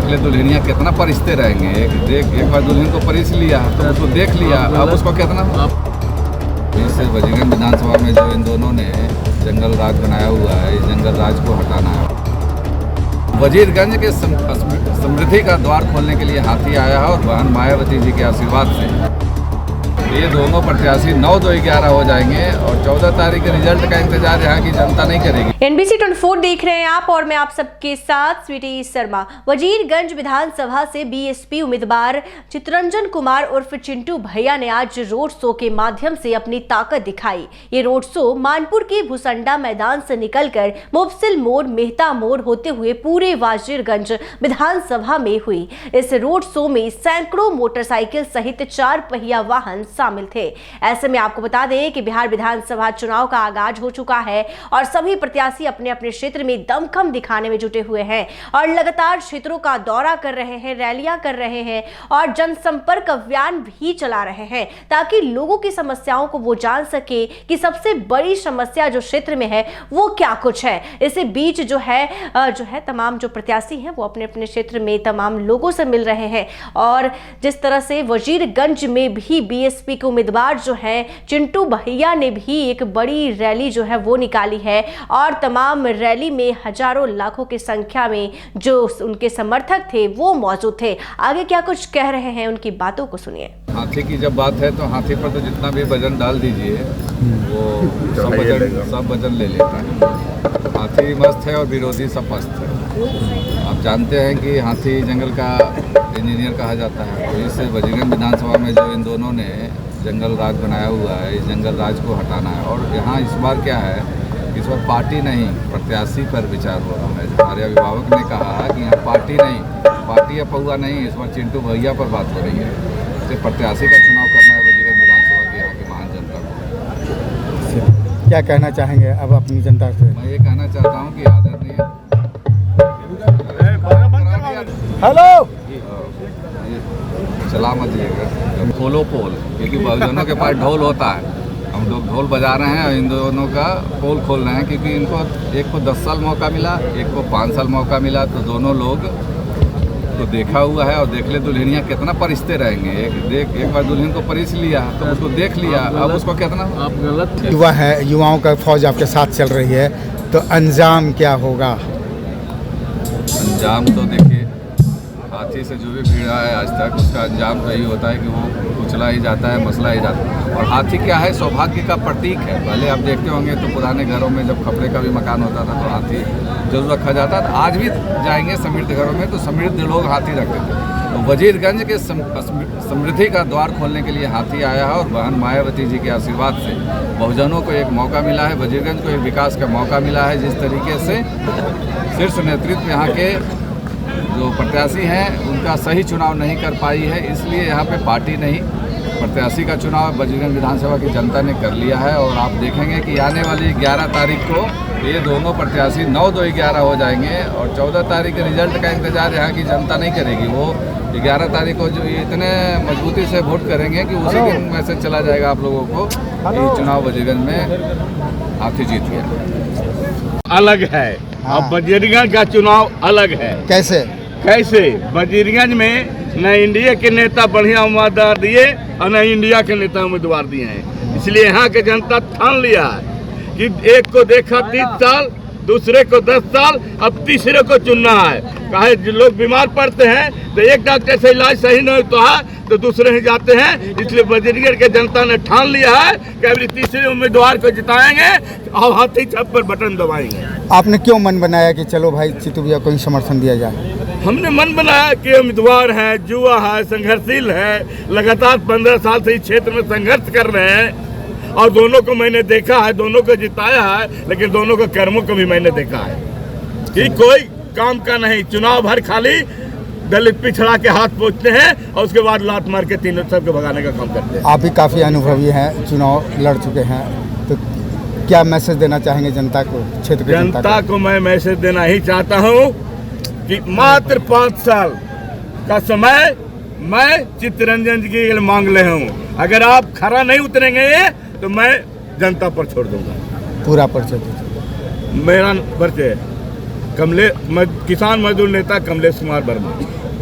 देख ले दुल्हनिया कितना परिश्ते रहेंगे। एक बार दुल्हन को परिश लिया तो उसको देख लिया, अब उसको कितना। इससे वजीरगंज विधानसभा में जो इन दोनों ने जंगल राज बनाया हुआ है, इस जंगल राज को हटाना है। वजीरगंज के समृद्धि का द्वार खोलने के लिए हाथी आया है और बहन मायावती जी के आशीर्वाद से ये दोनों प्रत्याशी 9-2-11 हो जाएंगे और 14 तारीख के रिजल्ट का इंतजार यहाँ की जनता नहीं करेगी। NBC 24 देख रहे हैं आप और मैं आप सबके साथ स्वीटी शर्मा। वजीरगंज विधानसभा से बीएसपी उम्मीदवार चितरंजन कुमार उर्फ चिंटू भैया ने आज रोड शो के माध्यम से अपनी ताकत दिखाई। ये रोड शो मानपुर के भुसंडा मैदान से निकलकर मुफसिल मोड़, मेहता मोड़ होते हुए पूरे वजीरगंज विधानसभा में हुई। इस रोड शो में सैकड़ों मोटरसाइकिल सहित 4 पहिया वाहन शामिल थे। ऐसे में आपको बता दें कि बिहार विधानसभा चुनाव का आगाज हो चुका है और सभी प्रत्याशी अपने अपने क्षेत्र में दमखम दिखाने में जुटे हुए हैं और लगातार क्षेत्रों का दौरा कर रहे हैं, रैलियां कर रहे हैं और जनसंपर्क अभियान भी चला रहे हैं ताकि लोगों की समस्याओं को वो जान सके कि सबसे बड़ी समस्या जो क्षेत्र में है वो क्या कुछ है। इसी बीच जो है तमाम जो प्रत्याशी हैं वो अपने अपने क्षेत्र में तमाम लोगों से मिल रहे हैं और जिस तरह से वजीरगंज में भी बीएसपी के उम्मीदवार जो है चिंटू भैया ने भी एक बड़ी रैली जो है वो निकाली है और तमाम रैली में हजारों लाखों की संख्या में जो उनके समर्थक थे वो मौजूद थे। आगे क्या कुछ कह रहे हैं उनकी बातों को सुनिए। हाथी की जब बात है तो हाथी पर तो जितना भी वजन डाल दीजिए वो सब वजन ले लेता है। हाथी मस्त है और विरोधी सब मस्त है। आप जानते हैं कि हाथी जंगल का इंजीनियर कहा जाता है। तो इससे वजीरगंज विधानसभा में जो इन दोनों ने जंगल राज बनाया हुआ है, इस जंगल राज को हटाना है। और यहाँ इस बार क्या है, इस बार पार्टी नहीं प्रत्याशी पर विचार हो रहा है। हमारे अभिभावक ने कहा कि यहाँ पार्टी नहीं, पार्टी या पौआ नहीं, इस बार चिंटू भैया पर बात हो रही है। इससे प्रत्याशी का चुनाव करना है वजीरगंज विधानसभा की यहाँ की महान जनता को। क्या कहना चाहेंगे अब अपनी जनता से? मैं ये कहना चाहता हूँ कि आदरणीय हेलो चला मत दिएगा, खोलो पोल, क्योंकि बहुजनों के पास ढोल होता है। हम लोग ढोल बजा रहे हैं और इन दोनों का पोल खोल रहे हैं क्योंकि इनको एक को 10 साल मौका मिला, एक को 5 साल मौका मिला। तो दोनों लोग तो देखा हुआ है और देख ले दुल्हनिया कितना परिश्ते रहेंगे। एक बार दुल्हन को परिश लिया तो उसको देख लिया, अब उसको कितना। आप गलत युवा है, युवाओं का फौज आपके साथ चल रही है, तो अंजाम क्या होगा? अंजाम तो देखिए, हाथी से जो भी भिड़ा है आज तक उसका अंजाम तो यही होता है कि वो कुचला ही जाता है, मसला ही जाता है। और हाथी क्या है, सौभाग्य का प्रतीक है। पहले आप देखते होंगे तो पुराने घरों में जब खपड़े का भी मकान होता था तो हाथी जरूर रखा जाता था। आज भी जाएंगे समृद्ध घरों में तो समृद्ध लोग हाथी रखते थे। तो वजीरगंज के समृद्धि का द्वार खोलने के लिए हाथी आया है और बहन मायावती जी के आशीर्वाद से बहुजनों को एक मौका मिला है, वजीरगंज को एक विकास का मौका मिला है। जिस तरीके से शीर्ष नेतृत्व यहाँ के जो प्रत्याशी हैं उनका सही चुनाव नहीं कर पाई है, इसलिए यहाँ पे पार्टी नहीं प्रत्याशी का चुनाव वजीरगंज विधानसभा की जनता ने कर लिया है। और आप देखेंगे कि आने वाली 11 तारीख को ये दोनों प्रत्याशी 9-2-11 हो जाएंगे और 14 तारीख के रिजल्ट का इंतजार यहाँ की जनता नहीं करेगी। वो 11 तारीख को जो इतने मजबूती से वोट करेंगे कि उसी दिन मैसेज चला जाएगा आप लोगों को कि चुनाव वजीरगंज में हाथी जीत गया। अलग है। अब वजीरगंज का चुनाव अलग है। कैसे? वजीरगंज में न इंडिया के नेता बढ़िया उम्मीदवार दिए और न इंडिया के नेता उम्मीदवार दिए हैं। इसलिए यहाँ के जनता ठान लिया है कि एक को देखा 30 साल, दूसरे को 10 साल, अब तीसरे को चुनना है। काहे जो लोग बीमार पड़ते हैं तो एक डॉक्टर से इलाज सही नहीं होता है तो दूसरे ही जाते हैं। इसलिए वजीरगंज के जनता ने ठान लिया है कि अभी तीसरे उम्मीदवार को जिताएंगे और हाथी छाप पर बटन दबाएंगे। आपने क्यों मन बनाया कि चलो भाई चित्तू भैया को ही समर्थन दिया जाए? हमने मन बनाया कि उम्मीदवार है, युवा है, संघर्षशील है, लगातार 15 साल से इस क्षेत्र में संघर्ष कर रहे हैं और दोनों को मैंने देखा है, दोनों को जिताया है, लेकिन दोनों के कर्मों को भी मैंने देखा है कि कोई काम का नहीं। चुनाव भर खाली दलित पिछड़ा के हाथ पहुँचते हैं और उसके बाद लात मार के तीनों सबके भगाने का काम करते हैं। आप भी काफ़ी अनुभवी हैं, चुनाव लड़ चुके हैं, तो क्या मैसेज देना चाहेंगे जनता को, क्षेत्र की जनता को? मैं मैसेज देना ही चाहता हूँ कि मात्र 5 साल का समय मैं चितरंजन जी के लिए मांग ले हूँ। अगर आप खरा नहीं उतरेंगे तो मैं जनता पर छोड़ दूंगा। पूरा परिचय दीजिए। मेरा परिचय किसान मजदूर नेता कमलेश कुमार वर्मा।